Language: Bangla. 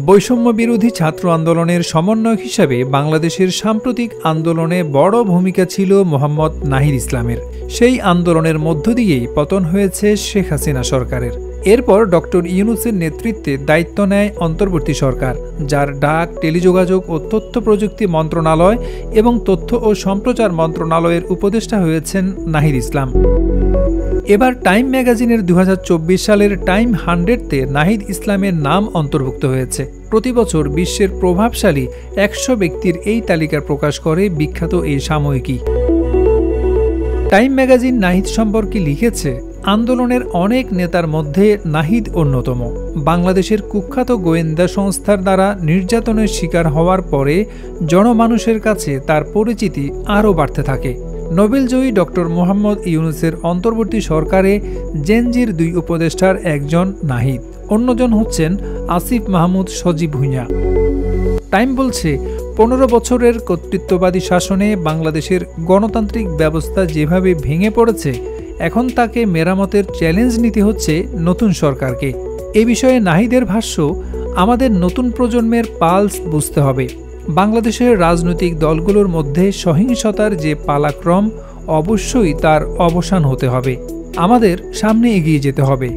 বৈষম্য বিরোধী ছাত্র আন্দোলনের সমন্বয়ক হিসাবে বাংলাদেশের সাম্প্রতিক আন্দোলনে বড় ভূমিকা ছিল মোহাম্মদ নাহিদ ইসলামের। সেই আন্দোলনের মধ্য দিয়েই পতন হয়েছে শেখ হাসিনা সরকারের। এরপর ডক্টর ইউনূসের নেতৃত্বে দায়িত্ব নেয় অন্তর্বর্তী সরকার, যার ডাক টেলিযোগাযোগ ও তথ্য প্রযুক্তি মন্ত্রণালয় এবং তথ্য ও সম্প্রচার মন্ত্রণালয়ের উপদেষ্টা হয়েছেন নাহিদ ইসলাম। এবার টাইম ম্যাগাজিনের ২০২৪ সালের টাইম 100-তে নাহিদ ইসলামের নাম অন্তর্ভুক্ত হয়েছে। প্রতি বছর বিশ্বের প্রভাবশালী ১০০ ব্যক্তির এই তালিকা প্রকাশ করে বিখ্যাত এই সাময়িকী। টাইম ম্যাগাজিন নাহিদ সম্পর্কে লিখেছে, আন্দোলনের অনেক নেতার মধ্যে নাহিদ অন্যতম। বাংলাদেশের কুখ্যাত গোয়েন্দা সংস্থার দ্বারা নির্যাতনের শিকার হওয়ার পরে জনমানুষের কাছে তার পরিচিতি আরও বাড়তে থাকে। নোবেলজয়ী ডক্টর মোহাম্মদ ইউনূসের অন্তর্বর্তী সরকারে জেনজির ২ উপদেষ্টার একজন নাহিদ, অন্যজন হচ্ছেন আসিফ মাহমুদ সজীব ভুঁইয়া। টাইম বলছে, ১৫ বছরের কর্তৃত্ববাদী শাসনে বাংলাদেশের গণতান্ত্রিক ব্যবস্থা যেভাবে ভেঙে পড়েছে, এখন তাকে মেরামতের চ্যালেঞ্জ নিতে হচ্ছে নতুন সরকারকে। এ বিষয়ে নাহিদের ভাষ্য, আমাদের নতুন প্রজন্মের পালস বুঝতে হবে। বাংলাদেশের রাজনৈতিক দলগুলোর মধ্যে সহিংসতার যে পালাক্রম, অবশ্যই তার অবসান হতে হবে। আমাদের সামনে এগিয়ে যেতে হবে।